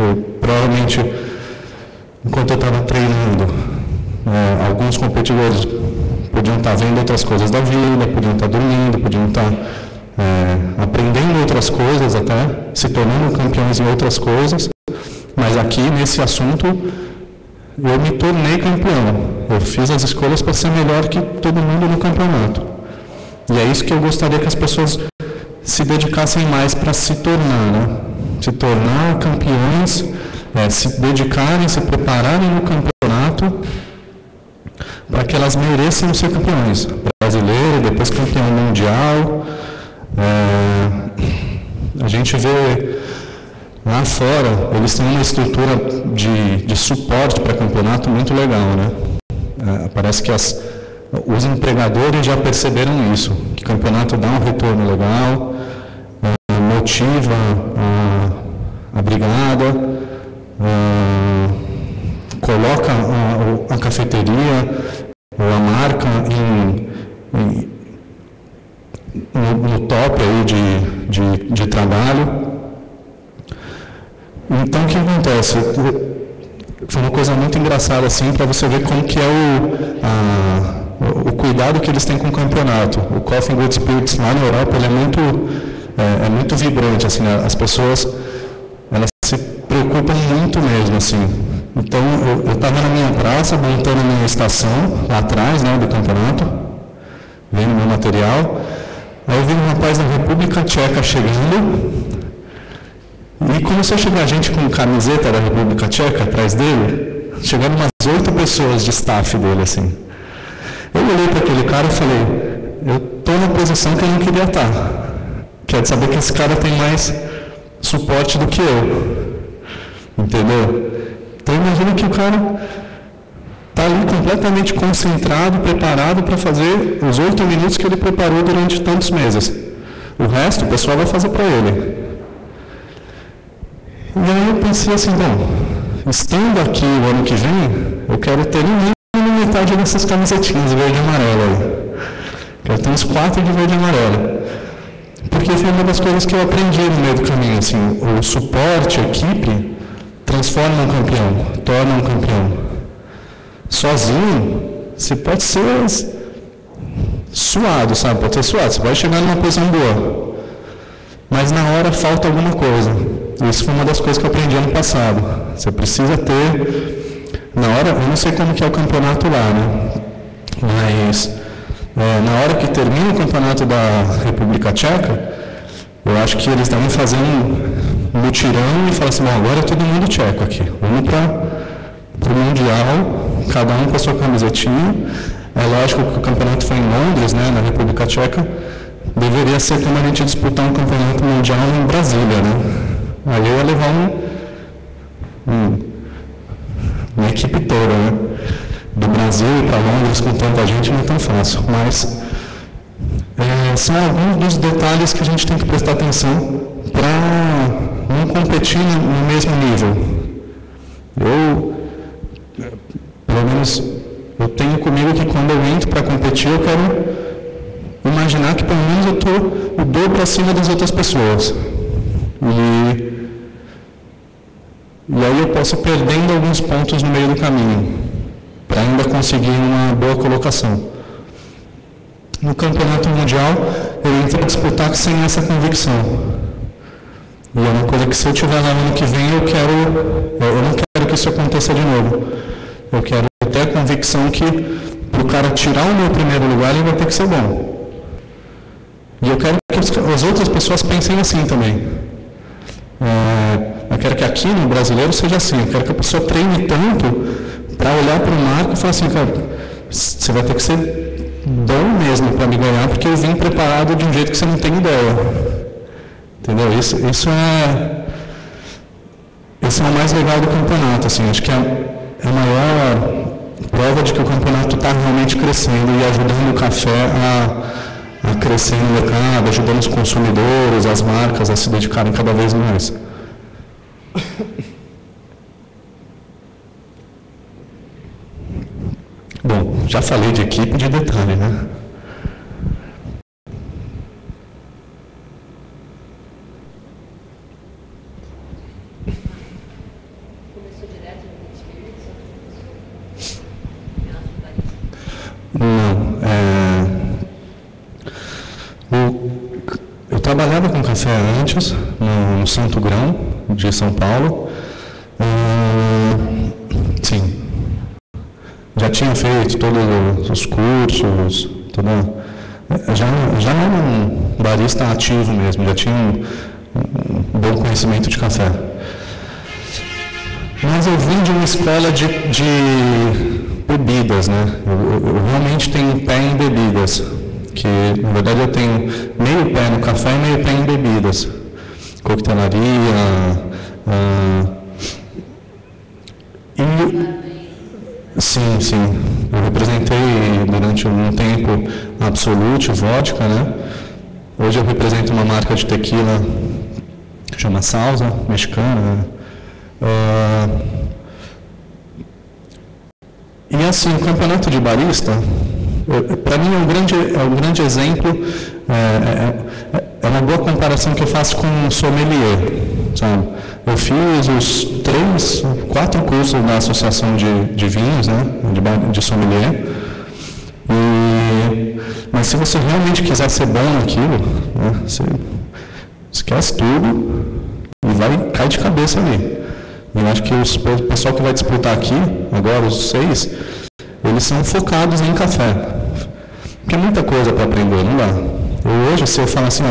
Provavelmente, enquanto eu estava treinando, alguns competidores podiam estar vendo outras coisas da vida, podiam estar dormindo, podiam estar aprendendo outras coisas, até se tornando campeões em outras coisas, mas aqui nesse assunto eu me tornei campeão. Eu fiz as escolhas para ser melhor que todo mundo no campeonato. E é isso que eu gostaria que as pessoas se dedicassem mais para se tornar, né? Se tornar campeões, se dedicarem, se prepararem no campeonato para que elas mereçam ser campeões. Brasileiro, depois campeão mundial. A gente vê lá fora, eles têm uma estrutura de suporte para campeonato muito legal, né? Parece que os empregadores já perceberam isso, que o campeonato dá um retorno legal, motiva a brigada, coloca a cafeteria ou a marca no top aí de trabalho. Então, o que acontece? Foi uma coisa muito engraçada, assim, para você ver como que o cuidado que eles têm com o campeonato. O Coffee Good Spirits lá na Europa, ele é muito vibrante, assim, né? As pessoas, elas se preocupam muito mesmo, assim. Então, eu estava na minha praça, montando a minha estação, lá atrás, né, do campeonato, vendo meu material. Aí eu vi um rapaz da República Tcheca chegando, e começou a chegar gente com camiseta da República Tcheca atrás dele, chegando umas 8 pessoas de staff dele, assim. Eu olhei para aquele cara e falei, eu estou na posição que eu não queria estar. Quer saber que esse cara tem mais suporte do que eu. Entendeu? Então imagina que o cara está ali completamente concentrado, preparado para fazer os 8 minutos que ele preparou durante tantos meses. O resto o pessoal vai fazer para ele. E aí eu pensei assim, bom, estando aqui o ano que vem, eu quero ter no mínimo metade dessas camisetinhas verde e amarela aí. Quero ter uns 4 de verde e amarela. Porque foi uma das coisas que eu aprendi no meio do caminho, assim, o suporte, a equipe, transforma um campeão, torna um campeão. Sozinho, você pode ser suado, sabe? Pode ser suado, você vai chegar numa posição boa. mas na hora falta alguma coisa. Isso foi uma das coisas que eu aprendi ano passado. Você precisa ter, na hora, eu não sei como que é o campeonato lá, né? Mas na hora que termina o campeonato da República Tcheca, eu acho que eles estavam fazendo um mutirão e falaram assim, bom, agora é todo mundo tcheco aqui. Vamos para o Mundial, cada um com a sua camisetinha. É lógico que o campeonato foi em Londres, né, na República Tcheca. Deveria ser como a gente disputar um campeonato mundial em Brasília, né? Aí eu ia levar uma equipe toda, né? Do Brasil para Londres com tanta gente não é tão fácil, mas são alguns dos detalhes que a gente tem que prestar atenção para não competir no mesmo nível. Pelo menos, eu tenho comigo que quando eu entro para competir, eu quero imaginar que pelo menos eu estou o dobro acima das outras pessoas. E aí eu posso ir perdendo alguns pontos no meio do caminho, para ainda conseguir uma boa colocação. No campeonato mundial, eu entro para disputar sem essa convicção. E é uma coisa que se eu estiver lá no ano que vem, eu não quero que isso aconteça de novo. Eu quero ter a convicção que para o cara tirar o meu primeiro lugar, ele vai ter que ser bom. E eu quero que as outras pessoas pensem assim também. Eu quero que aqui no brasileiro seja assim. Eu quero que a pessoa treine tanto para olhar para o marco e falar assim, cara, você vai ter que ser bom mesmo para me ganhar, porque eu vim preparado de um jeito que você não tem ideia. Entendeu? Isso é o mais legal do campeonato. Assim, acho que é a maior prova de que o campeonato está realmente crescendo e ajudando o café a crescer no mercado, ajudando os consumidores, as marcas a se dedicarem cada vez mais. Bom, já falei de equipe e de detalhe, né? Começou direto no Good Spirits ou eu trabalhava com café antes, no Santo Grão, de São Paulo. Sim. Já tinha feito todos os cursos, já era um barista ativo mesmo, já tinha um bom conhecimento de café. Mas eu vim de uma escola de bebidas, né? Eu realmente tenho pé em bebidas, que na verdade eu tenho meio pé no café e meio pé em bebidas. Coquetelaria, Sim. Eu representei durante um tempo Absolute, vodka, né? Hoje eu represento uma marca de tequila que chama Salsa, mexicana. E assim, o campeonato de barista, para mim é um grande exemplo, é uma boa comparação que eu faço com um sommelier, sabe? Eu fiz os 4 cursos da Associação de Vinhos, né, de sommelier, mas se você realmente quiser ser bom naquilo, né, você esquece tudo e cai de cabeça ali. Eu acho que o pessoal que vai disputar aqui, agora os 6, eles são focados em café. Porque é muita coisa para aprender, não dá. Hoje, se eu falar assim,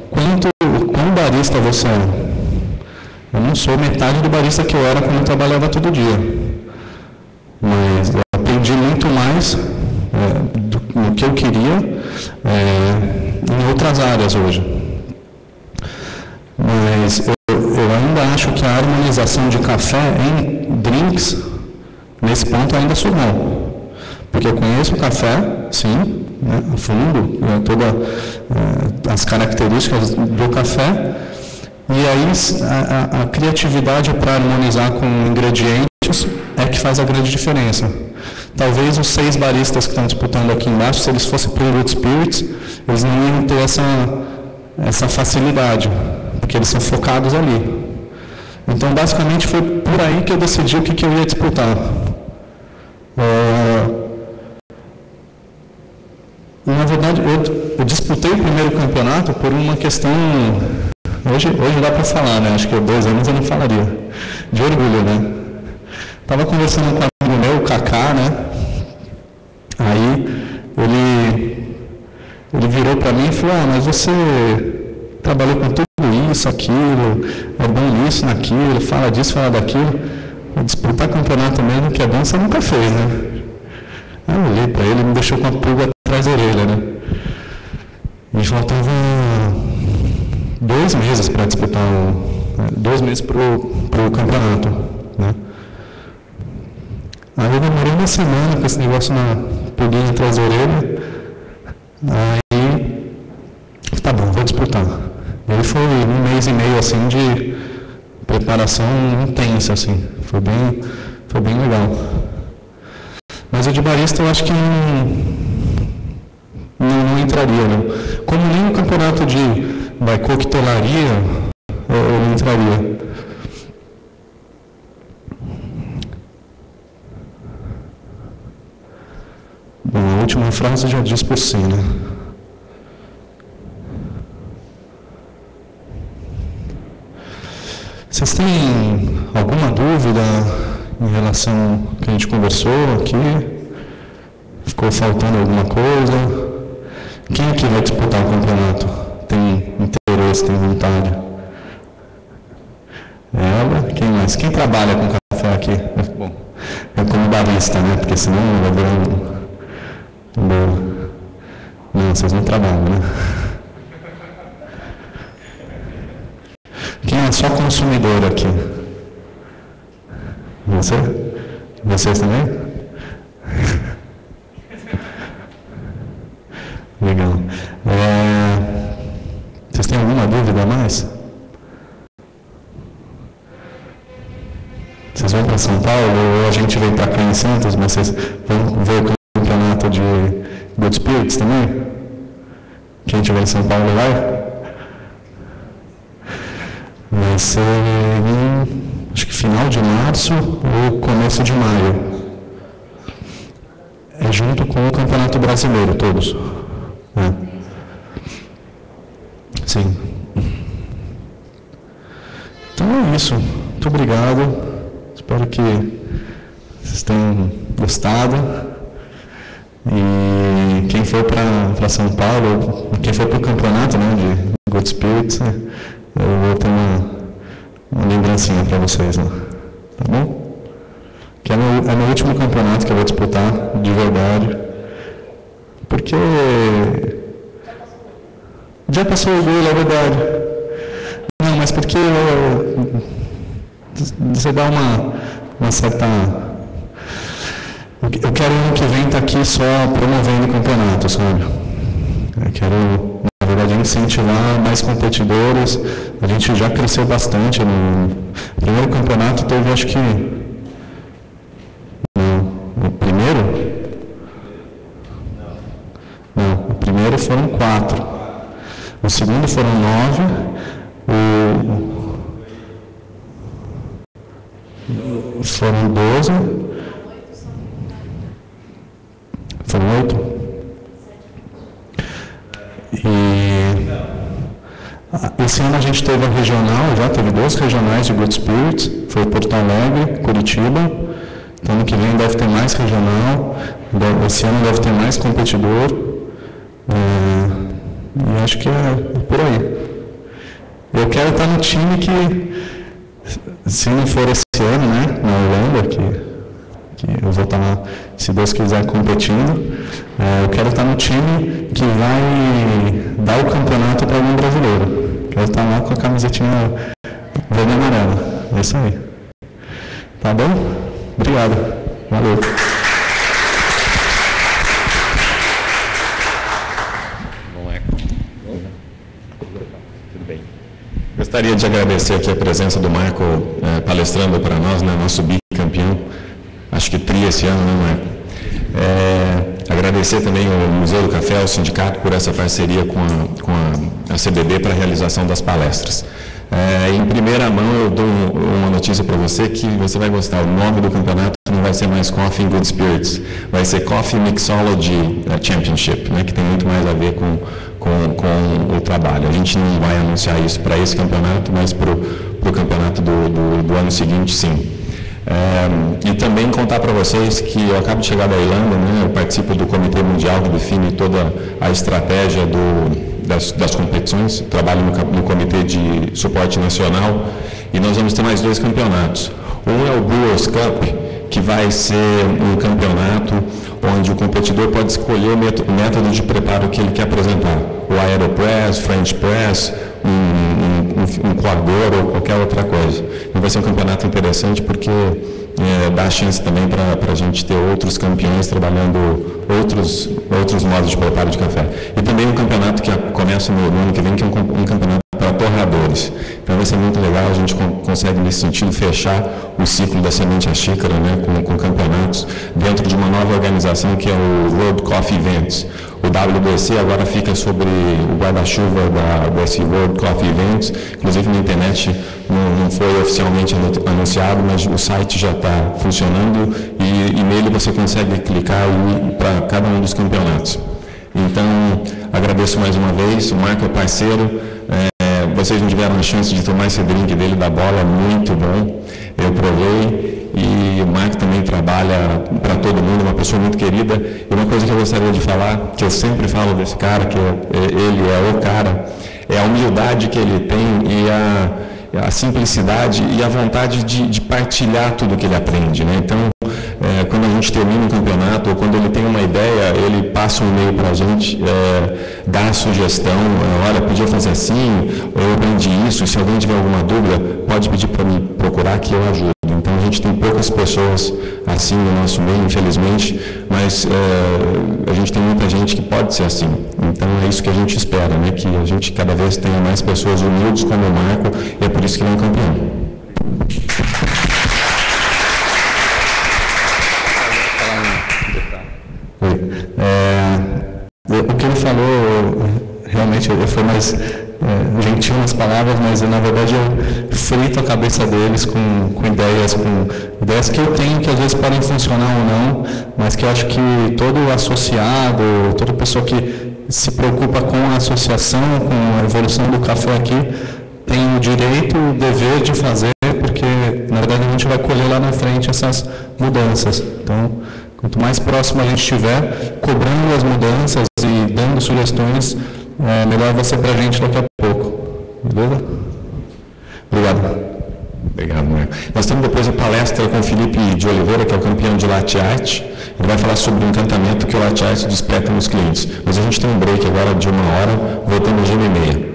quão barista você é? Eu não sou metade do barista que eu era quando eu trabalhava todo dia. Mas eu aprendi muito mais do que eu queria em outras áreas hoje. Mas eu ainda acho que a harmonização de café em drinks, nesse ponto, ainda sou bom. Porque eu conheço o café, sim, né, a fundo, todas as características do café, e aí a criatividade para harmonizar com ingredientes é que faz a grande diferença. Talvez os 6 baristas que estão disputando aqui embaixo, se eles fossem para o Good Spirits, eles não iam ter essa facilidade, porque eles são focados ali. Então, basicamente, foi por aí que eu decidi o que eu ia disputar. Na verdade, eu disputei o primeiro campeonato por uma questão Hoje dá para falar, né? Acho que há 2 anos eu não falaria. De orgulho, né? Estava conversando com um amigo meu, o Kaká, né? Aí ele virou para mim e falou, mas você trabalhou com tudo isso, aquilo, é bom nisso, naquilo, fala disso, fala daquilo. Disputar campeonato mesmo, que é bom, você nunca fez, né? Aí eu olhei para ele e me deixou com a pulga atrás da orelha, né? E faltava 2 meses para disputar 2 meses para o campeonato, né? Aí eu demorei 1 semana com esse negócio na pulguinha atrás da orelha. Aí, tá bom, vou disputar. E aí foi 1 mês e meio assim de preparação intensa, assim. Foi bem legal. Mas o de barista eu acho que não entraria, não. Como nem no campeonato de coquetelaria, eu não entraria. Bom, a última frase já diz por si, né? Vocês têm alguma dúvida em relação ao que a gente conversou aqui? Ficou faltando alguma coisa? Quem aqui vai disputar o campeonato? Tem interesse, tem vontade? Ela? Quem mais? Quem trabalha com café aqui? Bom, é como barista, né? Porque senão vai virar Não, vocês não trabalham, né? Quem é só consumidor aqui? Você? Vocês também? Legal. Vocês têm alguma dúvida a mais? Vocês vão para São Paulo ou a gente vem para cá em Santos, mas vocês vão ver o campeonato de Good Spirits também? Quem estiver em São Paulo vai? Vai ser acho que final de março ou começo de maio. É junto com o Campeonato Brasileiro, todos. Sim. Então é isso. Muito obrigado. Espero que vocês tenham gostado. E quem for para São Paulo, quem for para o campeonato, né, de Good Spirits, eu vou ter uma lembrancinha para vocês, né? Tá bom? Que é meu último campeonato que eu vou disputar, de verdade. Porque já passou o orgulho, é verdade. Não, mas porque você dá uma certa... Eu quero ano que vem estar aqui só promovendo o campeonato, sabe? Eu quero, na verdade, incentivar mais competidores. A gente já cresceu bastante. No primeiro campeonato teve, acho que... No primeiro? Não, o primeiro foram 4. O segundo foram 9. Foram 12. Foram 8. E esse ano a gente teve a regional, já teve 2 regionais de Good Spirits, foi Porto Alegre, Curitiba. Então ano que vem deve ter mais regional, esse ano deve ter mais competidor. E acho que é por aí. Eu quero estar no time que, se não for esse ano, né, na Holanda, que eu vou estar lá, se Deus quiser, competindo. Eu quero estar no time que vai dar o campeonato para algum brasileiro. Quero estar lá com a camisetinha verde e amarela. É isso aí. Tá bom? Obrigado. Valeu. Tudo bem. Gostaria de agradecer aqui a presença do Michael palestrando para nós, né, nosso bicampeão. Acho que tri esse ano, né, Michael? Agradecer também ao Museu do Café, ao sindicato, por essa parceria com a CBB para a realização das palestras. Em primeira mão, eu dou uma notícia para você que você vai gostar. O nome do campeonato não vai ser mais Coffee Good Spirits, vai ser Coffee Mixology Championship, né, que tem muito mais a ver com com o trabalho. A gente não vai anunciar isso para esse campeonato, mas para o campeonato do ano seguinte, sim. E também contar para vocês que eu acabo de chegar da Irlanda, né, eu participo do Comitê Mundial que define toda a estratégia das competições, trabalho no Comitê de Suporte Nacional, e nós vamos ter mais 2 campeonatos. Um é o Brewers Cup, que vai ser um campeonato onde o competidor pode escolher o método de preparo que ele quer apresentar. O Aeropress, French Press, um coador ou qualquer outra coisa. Então vai ser um campeonato interessante porque dá chance também para a gente ter outros campeões trabalhando outros modos de preparo de café. E também um campeonato que começa no ano que vem, que é um campeonato para torradores. Então vai ser muito legal, a gente consegue nesse sentido fechar o ciclo da semente à xícara, né, com campeonatos dentro de uma nova organização que é o World Coffee Events. O WBC agora fica sobre o guarda-chuva desse World Coffee Events, inclusive na internet não foi oficialmente anunciado, mas o site já está funcionando e nele você consegue clicar para cada um dos campeonatos. Então, agradeço mais uma vez, o Marco é parceiro, vocês não tiveram a chance de tomar esse drink dele da bola, muito bom, eu provei, e o Marco também trabalha para todo mundo, uma pessoa muito querida. E uma coisa que eu gostaria de falar, que eu sempre falo desse cara, que ele é o cara, é a humildade que ele tem e a simplicidade e a vontade de partilhar tudo que ele aprende, né? Então, quando a gente termina um campeonato ou quando ele tem uma ideia, ele passa um e-mail para a gente, dá a sugestão, olha, podia fazer assim, eu aprendi isso, se alguém tiver alguma dúvida, pode pedir para me procurar que eu ajudo. Então, a gente tem poucas pessoas assim no nosso meio, infelizmente, mas a gente tem muita gente que pode ser assim. Então, é isso que a gente espera, né? Que a gente cada vez tenha mais pessoas humildes como o Marco, e é por isso que ele é um campeão. O que ele falou, realmente, foi mais gentil nas palavras, mas na verdade eu frito a cabeça deles com ideias que eu tenho, que às vezes podem funcionar ou não, mas que eu acho que todo associado, toda pessoa que se preocupa com a associação, com a evolução do café aqui, tem o direito, o dever de fazer, porque na verdade a gente vai colher lá na frente essas mudanças. Então, quanto mais próximo a gente estiver, cobrando as mudanças e dando sugestões, melhor vai ser para a gente daqui a pouco. Beleza? Obrigado. Obrigado, Marco. Nós temos depois a palestra com o Felipe de Oliveira, que é o campeão de latte art. Ele vai falar sobre o encantamento que o latte art desperta nos clientes. Mas a gente tem um break agora de 1 hora, voltando às 1h30.